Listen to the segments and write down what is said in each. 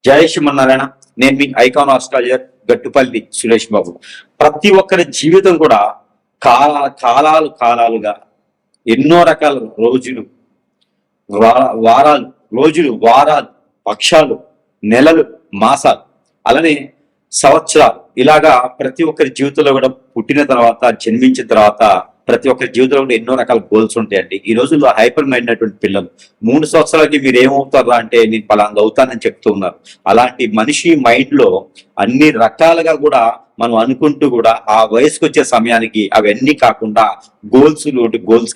జై శ్రీమన్నారాయణ. నేను మీ icon astrologer Gattupalli Suresh Babu. ప్రతి ఒక్కరి జీవితం కూడా కాలాలుగా ఎన్నో రకాల రోజులు, వారాలు, వారాలు, పక్షాలు, నెలలు, మాసాలు, అలానే సంవత్సరాలు, ఇలాగా ప్రతి ఒక్కరి జీవితంలో కూడా పుట్టిన తర్వాత, జన్మించిన తర్వాత ప్రతి ఒక్కరి జీవితంలో కూడా ఎన్నో రకాల గోల్స్ ఉంటాయండి. ఈ రోజుల్లో హైపర్ మైండ్ అయినటువంటి పిల్లలు 3 సంవత్సరాలకి మీరు ఏమవుతారా అంటే నేను పలానా అవుతానని చెప్తూ ఉన్నారు. అలాంటి మనిషి మైండ్ లో అన్ని రకాలుగా కూడా మనం అనుకుంటూ కూడా ఆ వయసుకు వచ్చే సమయానికి అవన్నీ కాకుండా గోల్స్కి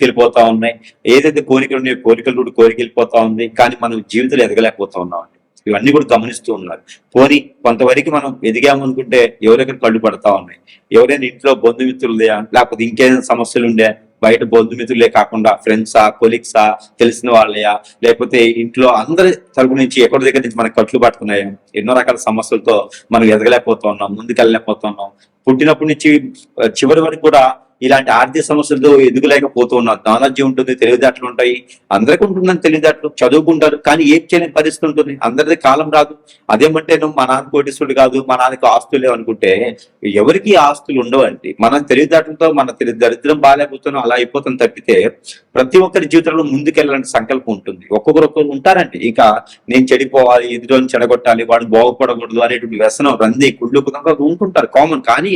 వెళ్ళిపోతా ఉన్నాయి. ఏదైతే కోరికలు ఉన్నాయో కోరికలు వెళ్ళిపోతా ఉంది. కానీ మనం జీవితంలో ఎదగలేకపోతా ఉన్నాం. ఇవన్నీ కూడా గమనిస్తూ ఉన్నారు. పోనీ కొంతవరకు మనం ఎదిగామనుకుంటే ఎవరెక్కడ కళ్ళు పడతా ఉన్నాయి. ఎవరైనా ఇంట్లో బంధుమిత్రులే, లేకపోతే ఇంకేదైనా సమస్యలు ఉండే, బయట బంధుమిత్రులే కాకుండా ఫ్రెండ్సా, కొలీగ్సా, తెలిసిన వాళ్ళయా, లేకపోతే ఇంట్లో అందరి తరపు నుంచి ఎక్కడి దగ్గర నుంచి మనకు కట్లు పట్టుకున్నాయా, ఎన్నో రకాల సమస్యలతో మనం ఎదగలేకపోతా ఉన్నాం, ముందుకెళ్ళలేకపోతున్నాం. పుట్టినప్పటి నుంచి చివరి వరకు కూడా ఇలాంటి ఆర్థిక సమస్యలతో ఎదుగులేకపోతూ ఉన్నారు. నాలెడ్జ్ ఉంటుంది, తెలివితేటలు ఉంటాయి, అందరికీ ఉంటుందని తెలివితేటలు, చదువుకుంటారు, కానీ ఏం చేయలేని పరిస్థితి ఉంటుంది. అందరిది కాలం రాదు. అదేమంటే నువ్వు మా నాన్న కోటీశ్వరుడు కాదు, మా నాన్నకి ఆస్తులు అనుకుంటే ఎవరికి ఆస్తులు ఉండవండి. మన తెలివితేటలతో మన దరిద్రం బాగాలేకపోతున్నాం, అలా అయిపోతాం తప్పితే ప్రతి ఒక్కరి జీవితంలో ముందుకెళ్ళాలని సంకల్పం ఉంటుంది. ఒక్కొక్కరు ఉంటారండి, ఇంకా నేను చెడిపోవాలి, ఎదురుని చెడగొట్టాలి, వాడు బాగుపడకూడదు అనేటువంటి వ్యసనం, రంది, కుళ్ళు ఉంటుంటారు కామన్. కానీ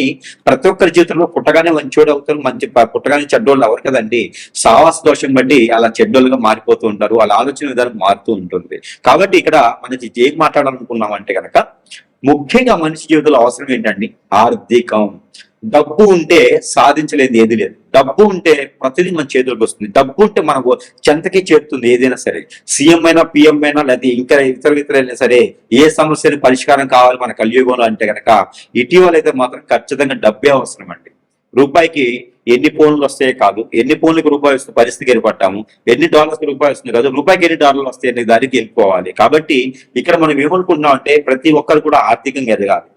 ప్రతి ఒక్కరి జీవితంలో పుట్టగానే మంచోడు అవుతారు, మంచి పుట్టగానే చెడ్డోళ్ళు ఎవరు కదండి. సావాస దోషం బట్టి అలా చెడ్డోళ్ళుగా మారిపోతూ ఉంటారు, వాళ్ళ ఆలోచన విధానం మారుతూ ఉంటుంది. కాబట్టి ఇక్కడ మనకి ఏం మాట్లాడాలనుకున్నాం అంటే కనుక ముఖ్యంగా మనిషి జీవితంలో అవసరం ఏంటండి? ఆర్థికం. డబ్బు ఉంటే సాధించలేదు ఏది లేదు. డబ్బు ఉంటే ప్రతిదీ మన చేతులకు వస్తుంది. డబ్బు ఉంటే మనకు చెంతకే చేరుతుంది ఏదైనా సరే. సీఎం అయినా, పిఎం అయినా, లేదా ఇంకా ఇతరైనా సరే ఏ సమస్యని పరిష్కారం కావాలి మన కలియుగంలో అంటే కనుక ఇటీవల అయితే మాత్రం ఖచ్చితంగా డబ్బే అవసరం అండి. రూపాయికి ఎన్ని ఫోన్లు వస్తాయో కాదు, ఎన్ని ఫోన్లకు రూపాయి వస్తే పరిస్థితికి ఏర్పడ్డాము, ఎన్ని డాలర్స్కి రూపాయి వస్తుంది కాదు, రూపాయికి ఎన్ని డాలర్లు వస్తాయి అనే దానికి వెళ్ళిపోవాలి. కాబట్టి ఇక్కడ మనం ఏమనుకుంటున్నాం అంటే ప్రతి ఒక్కరు కూడా ఆర్థికంగా ఎదగాలి.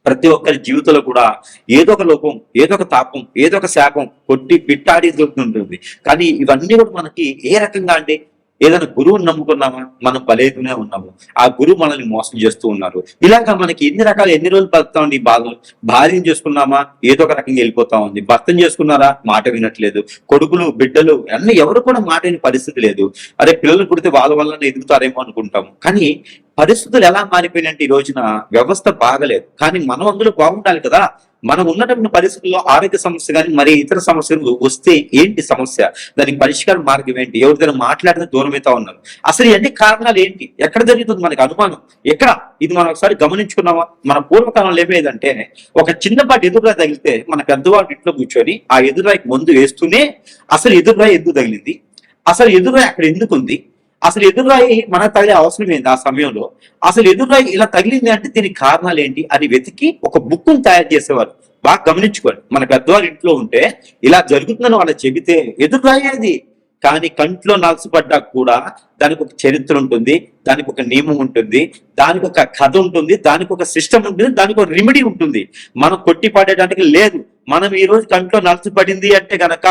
ప్రతి ఒక్కరి జీవితంలో కూడా ఏదో ఒక లోపం, ఏదో ఒక తాపం, ఏదో ఒక శాపం కొట్టి పిట్టాడి దొరుకుతుంటుంది. కానీ ఇవన్నీ కూడా మనకి ఏ రకంగా అంటే ఏదైనా గురువుని నమ్ముకున్నామా, మనం బలేతూనే ఉన్నాము, ఆ గురువు మనల్ని మోసం చేస్తూ ఉన్నారు. ఇలాగా మనకి ఎన్ని రోజులు బతుకుతామండి ఈ బాధలు. భార్యను చేసుకున్నామా, ఏదో ఒక రకంగా వెళ్ళిపోతా ఉంది. భర్తను చేసుకున్నారా, మాట వినట్లేదు. కొడుకులు, బిడ్డలు అన్ని ఎవరు కూడా మాట వినే పరిస్థితి లేదు. అదే పిల్లలు పుడితే వాళ్ళ వల్ల ఎదుగుతారేమో అనుకుంటాము. కానీ పరిస్థితులు ఎలా మారిపోయినంటే ఈ రోజున వ్యవస్థ బాగలేదు. కానీ మనం అందులో బాగుండాలి కదా. మనం ఉన్నటువంటి పరిస్థితుల్లో ఆరోగ్య సమస్య కానీ మరి ఇతర సమస్యలు వస్తే ఏంటి సమస్య, దానికి పరిష్కార మార్గం ఏంటి, ఎవరిదైనా మాట్లాడితే దూరం అవుతా ఉన్నారు. అసలు ఇవన్నీ కారణాలు ఏంటి, ఎక్కడ జరుగుతుంది మనకి అనుమానం ఎక్కడ? ఇది మనం ఒకసారి గమనించుకున్నామా? మన పూర్వకాలంలో ఏమేదంటే ఒక చిన్నపాటి ఎదురురాయి తగిలితే మన పెద్దవాడి ఇంట్లో కూర్చొని ఆ ఎదురురాయికి మందు వేస్తూనే అసలు ఎదురురాయి ఎందుకు తగిలింది, అసలు ఎదురురాయి అక్కడ ఎందుకు ఉంది, అసలు ఎదురురాయి మనకు తగిలే అవసరం ఏంటి ఆ సమయంలో, అసలు ఎదురురాయి ఇలా తగిలింది అంటే దీనికి కారణాలు ఏంటి అని వెతికి ఒక బుక్ను తయారు చేసేవారు. బాగా గమనించుకోండి. మన పెద్దవారి ఇంట్లో ఉంటే ఇలా జరుగుతుందని వాళ్ళు చెబితే ఎదురురాయి అది. కానీ కంట్లో నలసపడ్డా కూడా దానికి ఒక చరిత్ర ఉంటుంది, దానికి ఒక నియమం ఉంటుంది, దానికి ఒక కథ ఉంటుంది, దానికి ఒక సిస్టమ్ ఉంటుంది, దానికి ఒక రెమెడీ ఉంటుంది. మనం కొట్టి పడేయడానికి లేదు. మనం ఈ రోజు కంట్లో నలసపడింది అంటే గనక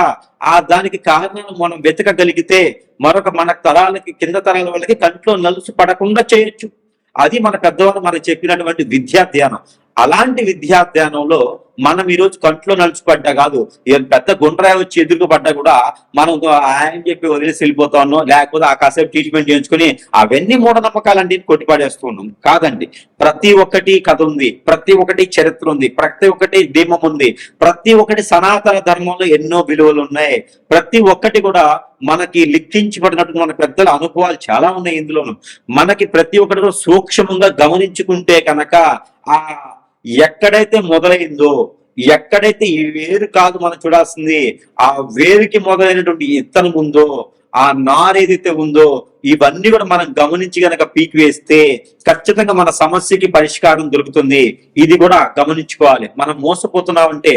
ఆ దానికి కారణం మనం వెతకగలిగితే మరొక మన తరాలకి, కింద తరాల వాళ్ళకి కంట్లో నలుసు పడకుండా చేయొచ్చు. అది మన పెద్దవాళ్ళు మనకు చెప్పినటువంటి విద్యా ధ్యానం. అలాంటి విద్యా ధ్యానంలో మనం ఈరోజు కంట్లో నలిచిపడ్డా కాదు, పెద్ద గుండ్రాయి వచ్చి ఎదురుకు పడ్డా కూడా మనం ఆయన చెప్పి వదిలేసి వెళ్ళిపోతా ఉన్నాం, లేకపోతే ఆ కాసేపు ట్రీట్మెంట్ చేయించుకుని అవన్నీ మూఢనమ్మకాలండి కొట్టిపడేస్తూ ఉన్నాం. కాదండి, ప్రతి ఒక్కటి కథ ఉంది, ప్రతి ఒక్కటి చరిత్ర ఉంది, ప్రతి ఒక్కటి దీమం ఉంది, ప్రతి ఒక్కటి సనాతన ధర్మంలో ఎన్నో విలువలు ఉన్నాయి. ప్రతి ఒక్కటి కూడా మనకి లిఖించబడినట్టు మన పెద్దల అనుభవాలు చాలా ఉన్నాయి. ఇందులోను మనకి ప్రతి ఒక్కటి కూడా సూక్ష్మంగా గమనించుకుంటే కనుక ఆ ఎక్కడైతే మొదలైందో, ఎక్కడైతే ఈ వేరు కాదు మనం చూడాల్సింది, ఆ వేరుకి మొదలైనటువంటి ఇత్తనం ఉందో, ఆ నారు ఏదైతే ఉందో, ఇవన్నీ కూడా మనం గమనించి గనక పీకి వేస్తే ఖచ్చితంగా మన సమస్యకి పరిష్కారం దొరుకుతుంది. ఇది కూడా గమనించుకోవాలి. మనం మోసపోతున్నామంటే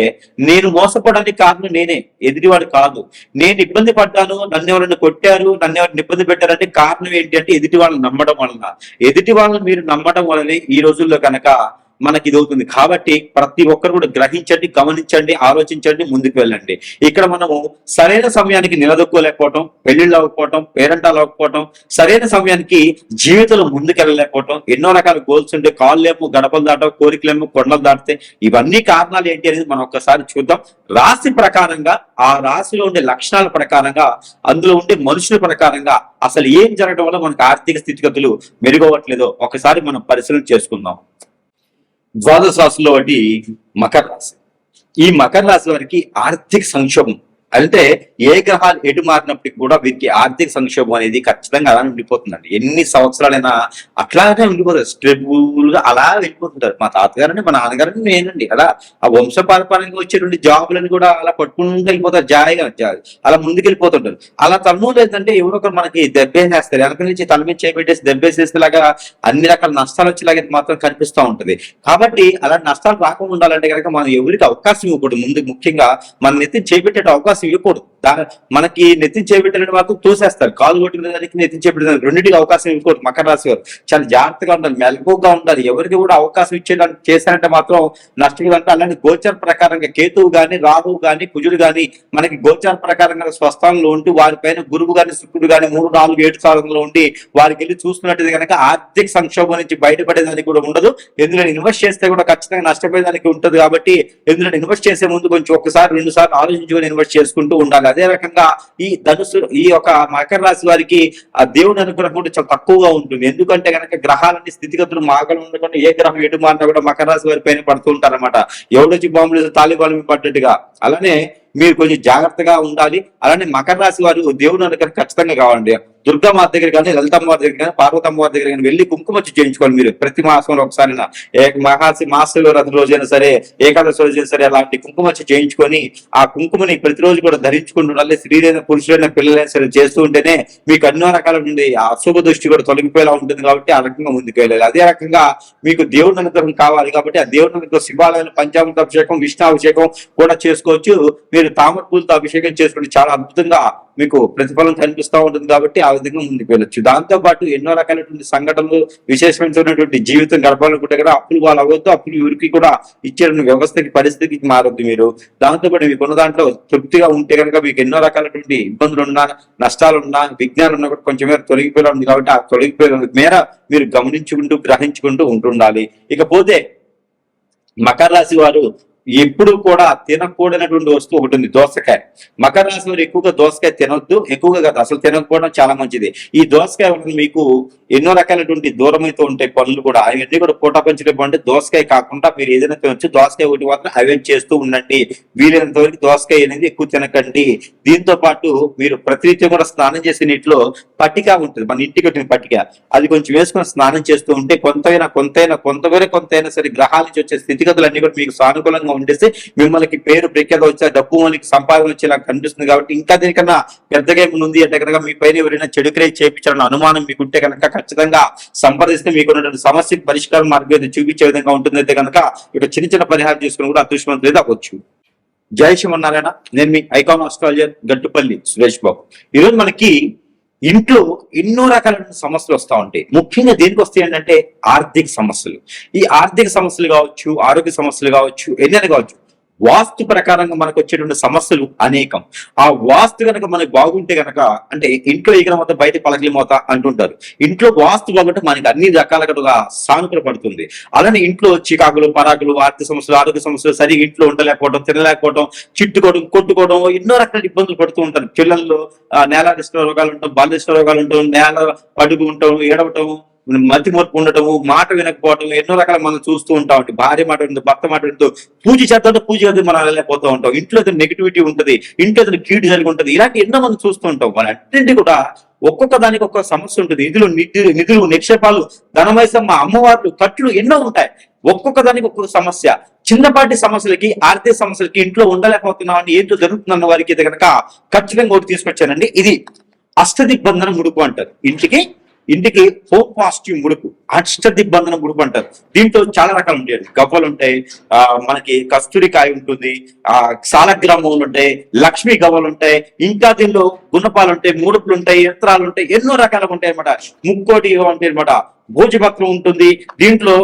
నేను మోసపోవడానికి కారణం నేనే, ఎదుటివాడు కాదు. నేను ఇబ్బంది పడ్డాను, నన్ను ఎవరైనా కొట్టారు, నన్ను ఎవరిని ఇబ్బంది పెట్టారంటే కారణం ఏంటి అంటే ఎదుటి వాళ్ళని నమ్మడం వలన. ఎదుటి వాళ్ళని మీరు నమ్మడం వల్లనే ఈ రోజుల్లో కనుక మనకి ఇది అవుతుంది. కాబట్టి ప్రతి ఒక్కరు కూడా గ్రహించండి, గమనించండి, ఆలోచించండి, ముందుకు వెళ్ళండి. ఇక్కడ మనము సరైన సమయానికి నిలదొక్కోలేకపోవటం, పెళ్లిళ్ళు అవ్వకపోవటం, పేరెంటాలు అవ్వకపోవటం, సరైన సమయానికి జీవితంలో ముందుకెళ్ళలేకపోవటం, ఎన్నో రకాల గోల్స్ ఉంటే కాళ్ళేమో గడపలు దాటం, కోరికలేమో కొండలు దాటితే, ఇవన్నీ కారణాలు ఏంటి అనేది మనం ఒక్కసారి చూద్దాం. రాశి ప్రకారంగా, ఆ రాశిలో ఉండే లక్షణాల ప్రకారంగా, అందులో ఉండే మనుషుల ప్రకారంగా అసలు ఏం జరగడం వల్ల మనకు ఆర్థిక స్థితిగతులు మెరుగవట్లేదో ఒకసారి మనం పరిశీలన చేసుకుందాం. ద్వాదశ రాశుల్లో ఒకటి మకర రాశి. ఈ మకర రాశి వారికి ఆర్థిక సంక్షోభం అంటే ఏ గ్రహాలు ఎటు మారినప్పటికీ కూడా వీరికి ఆర్థిక సంక్షోభం అనేది ఖచ్చితంగా అలా ఉండిపోతుందండి. ఎన్ని సంవత్సరాలైనా అట్లాగే ఉండిపోతారు, స్టేబుల్ గా అలా వెళ్ళిపోతుంటారు. మా తాతగారని మా నాన్నగారని నేనండి అలా ఆ వంశపారపరంగా వచ్చేటువంటి జాబులని కూడా అలా పట్టుకుంటూ వెళ్ళిపోతారు, జాయిగా అలా ముందుకు వెళ్ళిపోతుంటారు. అలా తల్మూలు ఏంటంటే ఎవరో ఒకరు మనకి దెబ్బేసేస్తారు, వెనక నుంచి తల మీద చేపెట్టేసి దెబ్బేసేసేలాగా అన్ని రకాల నష్టాలు వచ్చేలాగా మాత్రం కనిపిస్తూ ఉంటది. కాబట్టి అలా నష్టాలు రాకుండా ఉండాలంటే కనుక మనం ఎవరికి అవకాశం ఇవ్వకూడదు. ముందు ముఖ్యంగా మన నెత్తి చేపెట్టే అవకాశం ఇవ్వకూడదు. మనకి నెత్తి చేపెట్టిన మాత్రం తోసేస్తారు, కాలు కొట్టిన దానికి నెత్తి చేపెట్టిన రెండింటికి అవకాశం ఇవ్వకూడదు. మకర రాశి వారు చాలా జాగ్రత్తగా ఉండాలి, మెలకుగా ఉండాలి. ఎవరికి కూడా అవకాశం ఇచ్చేదానికి చేశారంటే మాత్రం నష్టం. అంటే అలాంటి గోచర ప్రకారంగా కేతువు గాని, రాహువు గాని, కుజుడు గాని మనకి గోచర ప్రకారంగా స్వస్థానంలో ఉంటూ వారిపైన గురువు గాని, శుక్రుడు గాని 3, 4, 7 స్థానంలో ఉండి వారికి వెళ్ళి చూస్తున్నట్టు కనుక ఆర్థిక సంక్షోభం నుంచి బయటపడేదానికి కూడా ఉండదు. ఎందులో ఇన్వెస్ట్ చేస్తే కూడా ఖచ్చితంగా నష్టపోయేదానికి ఉంటుంది. కాబట్టి ఎందులో ఇన్వెస్ట్ చేసే ముందు కొంచెం ఒకసారి 2 సార్లు ఆలోచించుకొని ఇన్వెస్ట్ చేసుకుంటూ ఉండాలి. అదే రకంగా ఈ ధనుసు, ఈ యొక్క మకర రాశి వారికి ఆ దేవుని అనుగ్రహం కూడా చాలా తక్కువగా ఉంటుంది. ఎందుకంటే కనుక గ్రహాలన్నీ స్థితిగతులు మాగలు ఉండకుండా ఏ గ్రహం ఎటు మారినా కూడా మకర రాశి వారి పైన పడుతూ ఉంటారన్నమాట. ఎవడొచ్చి బాంబులు తాలిబాలు పడ్డట్టుగా. అలానే మీరు కొంచెం జాగ్రత్తగా ఉండాలి. అలానే మకర రాశి వారు దేవుని అనుగ్రహం ఖచ్చితంగా కావాలండి. దుర్గామాత దగ్గర కానీ, లలితమ్మ వారి దగ్గర కానీ, పార్వతమ్మ వారి దగ్గర కానీ వెళ్ళి కుంకుమ చేయించుకోవాలి. మీరు ప్రతి మాసంలో ఒకసారి మాస రోజైనా సరే, ఏకాదశి రోజైనా సరే అలాంటి కుంకుమ చేయించుకొని ఆ కుంకుమని ప్రతిరోజు కూడా ధరించుకుంటూ స్త్రీలైన పురుషులైన పిల్లలైనా సరే చేస్తూ ఉంటేనే మీకు ఎన్నో రకాల నుండి ఆ అశుభ దృష్టి కూడా తొలగిపోయేలా ఉంటుంది. కాబట్టి ఆ రకంగా ముందుకు వెళ్ళాలి. అదే రకంగా మీకు దేవుని అనుగ్రహం కావాలి కాబట్టి ఆ దేవుని అనుగ్రహం శివాలయంలో పంచామృత అభిషేకం, విష్ణు అభిషేకం కూడా చేసుకోవచ్చు. మీరు తామర పూలతో అభిషేకం చేసుకుంటే చాలా అద్భుతంగా మీకు ప్రతిఫలం కనిపిస్తూ ఉంటుంది. కాబట్టి ఆ విధంగా ముందుకు వెళ్ళొచ్చు. దాంతో పాటు ఎన్నో రకాలైనటువంటి సంఘటనలు, విశేషమైనటువంటి జీవితం గడపాలనుకుంటే కదా అప్పులు వాళ్ళు అవ్వద్దు, అప్పులు ఎవరికి కూడా ఇచ్చే వ్యవస్థకి, పరిస్థితికి మారద్దు. మీరు దాంతో పాటు మీకున్న దాంట్లో తృప్తిగా ఉంటే కనుక మీకు ఎన్నో రకాలైనటువంటి ఇబ్బందులు ఉన్నా, నష్టాలున్నా, విజ్ఞానం ఉన్నా కూడా కొంచెం మేర తొలగిపోయేలా ఉంది. కాబట్టి ఆ తొలగిపోయే మేర మీరు గమనించుకుంటూ, గ్రహించుకుంటూ ఉంటుండాలి. ఇకపోతే మకర రాశి వారు ఎప్పుడు కూడా తినకూడనటువంటి వస్తువు ఒకటి ఉంది, దోసకాయ. మకర రాశి వారు ఎక్కువగా దోసకాయ తినొద్దు, ఎక్కువగా కాదు అసలు తినకపోవడం చాలా మంచిది. ఈ దోసకాయ మీకు ఎన్నో రకాలైనటువంటి దూరమైతే ఉంటాయి పనులు కూడా, అవన్నీ కూడా పూట పంచడం అంటే దోసకాయ కాకుండా మీరు ఏదైనా తినొచ్చు. దోసకాయ ఒకటి మాత్రం అవాయిడ్ చేస్తూ ఉండండి. వీలైనంత వరకు దోసకాయ అనేది ఎక్కువ తినకండి. దీంతో పాటు మీరు ప్రతినిత్యం కూడా స్నానం చేసే నీటిలో పట్టిక ఉంటుంది, మన ఇంటికి వచ్చిన పట్టిక, అది కొంచెం వేసుకొని స్నానం చేస్తూ ఉంటే కొంతైనా సరే గ్రహాల నుంచి వచ్చే స్థితిగతులు అన్ని కూడా మీకు సానుకూలంగా ఉండేసి మిమ్మల్ని పేరు ప్రఖ్యాత వచ్చే డబ్బు మనకి సంపాదన వచ్చేలా కనిపిస్తుంది. కాబట్టి ఇంకా దీనికన్నా పెద్దగా ఏమైనా ఉంది అంటే కనుక మీ పైన ఎవరైనా చెడు క్రియ చేయించాలని అనుమానం మీకుంటే కనుక ఖచ్చితంగా సంప్రదిస్తే మీకున్నటువంటి సమస్యకు పరిష్కారం మార్గం చూపించే విధంగా ఉంటుంది. అయితే కనుక ఇక చిన్న పరిహారం చేసుకుని కూడా అదృష్టవంతులు అవ్వచ్చు. జై శ్రీమన్నారాయణ. నేను మీ ఐకాన్ ఆస్ట్రాలజర్ గట్టుపల్లి సురేష్ బాబు. ఈరోజు మనకి ఇంట్లో ఎన్నో రకాలైన సమస్యలు వస్తూ ఉంటాయి. ముఖ్యంగా దేనికి వస్తాయి అంటే ఆర్థిక సమస్యలు. ఈ ఆర్థిక సమస్యలు కావచ్చు, ఆరోగ్య సమస్యలు కావచ్చు, ఎన్నైనా కావచ్చు. వాస్తు ప్రకారంగా మనకు వచ్చేటువంటి సమస్యలు అనేకం. ఆ వాస్తు కనుక మనకు బాగుంటే కనుక, అంటే ఇంట్లో ఎగిన మొత్తం బయట పలకలి మోత అంటుంటారు. ఇంట్లో వాస్తు బాగుంటే మనకి అన్ని రకాలుగా సానుకూల పడుతుంది. అలానే ఇంట్లో చికాకులు, పరాకులు, ఆర్థిక సమస్యలు, ఆరోగ్య సమస్యలు, సరిగ్గా ఇంట్లో ఉండలేకపోవడం, తినలేకపోవడం, చిట్టుకోవడం, కొట్టుకోవడం, ఎన్నో రకాల ఇబ్బందులు పడుతూ ఉంటారు. పిల్లల్లో నేలారిష్ట రోగాలు ఉంటాం, బాలిష్ట రోగాలు ఉంటాం, నేల పడుగు ఉంటాం, ఏడవటం, మతి మరుపు ఉండటము, మాట వినకపోవటం, ఎన్నో రకాల మనం చూస్తూ ఉంటాం. భార్య మాట వింటూ, భర్త మాట వింటూ, పూజ చేద్దాం పూజ చేద్దాం మనం వెళ్ళలేకపోతూ ఉంటాం. ఇంట్లో ఏదైనా నెగిటివిటీ ఉంటుంది, ఇంట్లో ఏదైనా కీడు జరిగి ఉంటుంది. ఇలాంటి ఎన్నో మనం చూస్తూ ఉంటాం. వాళ్ళంటి కూడా ఒక్కొక్క దానికి ఒక్కొక్క సమస్య ఉంటుంది. నిధులు, నిక్షేపాలు, ధనమైసమ్మ, అమ్మవార్లు, కట్లు ఎన్నో ఉంటాయి. ఒక్కొక్క దానికి ఒక్కొక్క సమస్య. చిన్నపాటి సమస్యలకి, ఆర్థిక సమస్యలకి ఇంట్లో ఉండలేకపోతున్నాం అని ఏంటో జరుగుతుందన్న వారికి కనుక ఖచ్చితంగా ఒకటి తీసుకొచ్చానండి. ఇది అష్టదిగ్బంధన ముడుపు అంటారు. ఇంటికి హోమ్ పాజిటివ్ ముడుపు, అష్టదిగ్బంధన ముడుపు అంటారు. దీంట్లో చాలా రకాలు ఉంటాయండి. గవ్వలు ఉంటాయి, మనకి కస్తూరికాయ ఉంటుంది, సాలగ్రామములు ఉంటాయి, లక్ష్మీ గవ్వలు ఉంటాయి, ఇంకా దీనిలో గుణపాలు ఉంటాయి, ముడుపులు ఉంటాయి, యంత్రాలు ఉంటాయి, ఎన్నో రకాలుగా ఉంటాయి అనమాట. ముక్కోటి ఉంటాయి అనమాట. భోజపత్రం ఉంటుంది. దీంట్లో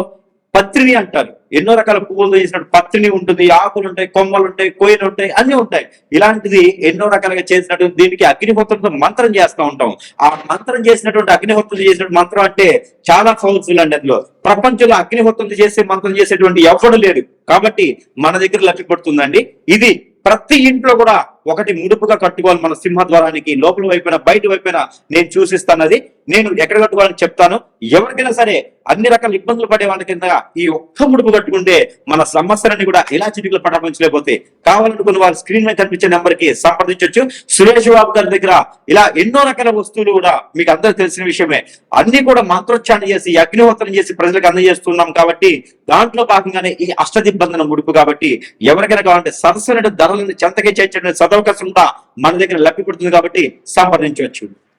పత్రిని అంటారు. ఎన్నో రకాల పువ్వులతో చేసినట్టు పత్రిని ఉంటుంది, ఆకులు ఉంటాయి, కొమ్మలు ఉంటాయి, కోయిలు ఉంటాయి, అన్ని ఉంటాయి. ఇలాంటిది ఎన్నో రకాలుగా చేసినట్టు దీనికి అగ్నిహోత్రంతో మంత్రం చేస్తూ ఉంటాం. ఆ మంత్రం చేసినటువంటి అగ్నిహోత్రం చేసినటువంటి మంత్రం అంటే చాలా పవర్ఫుల్ అండి. అందులో ప్రపంచంలో అగ్నిహోత్రం చేసే మంత్రం చేసేటువంటి ఎవడు లేడు. కాబట్టి మన దగ్గర లభ్యపడుతుందండి. ఇది ప్రతి ఇంట్లో కూడా ఒకటి ముడుపుగా కట్టుకోవాలి. మన సింహద్వారానికి లోపల వైపున బయట వైపున నేను చూసిస్తానది. నేను ఎక్కడ కట్టుకోవాలని చెప్తాను. ఎవరికైనా సరే అన్ని రకాల ఇబ్బందులు పడే వాళ్ళ కింద ఈ ఒక్క ముడుపు కట్టుకుంటే మన సమస్యలన్నీ కూడా ఇలా చిటికలు పటాపించలేకపోతే కావాలనుకున్న వారు స్క్రీన్ మీద కనిపించే నెంబర్ కి సంప్రదించవచ్చు. సురేష్ బాబు గారి దగ్గర ఇలా ఎన్నో రకాల వస్తువులు కూడా మీకు అందరూ తెలిసిన విషయమే. అన్ని కూడా మంత్రోచ్చారణ చేసి అగ్నిహోత్రం చేసి ప్రజలకు అందజేస్తున్నాం. కాబట్టి దాంట్లో భాగంగానే ఈ అష్టదిబ్బంధన ముడుపు. కాబట్టి ఎవరికైనా కావాలంటే సరస్సు ధరలను చెంతకే చేర్చే సదవకాశం కూడా మన దగ్గర లభ్యపడుతుంది. కాబట్టి సంప్రదించవచ్చు.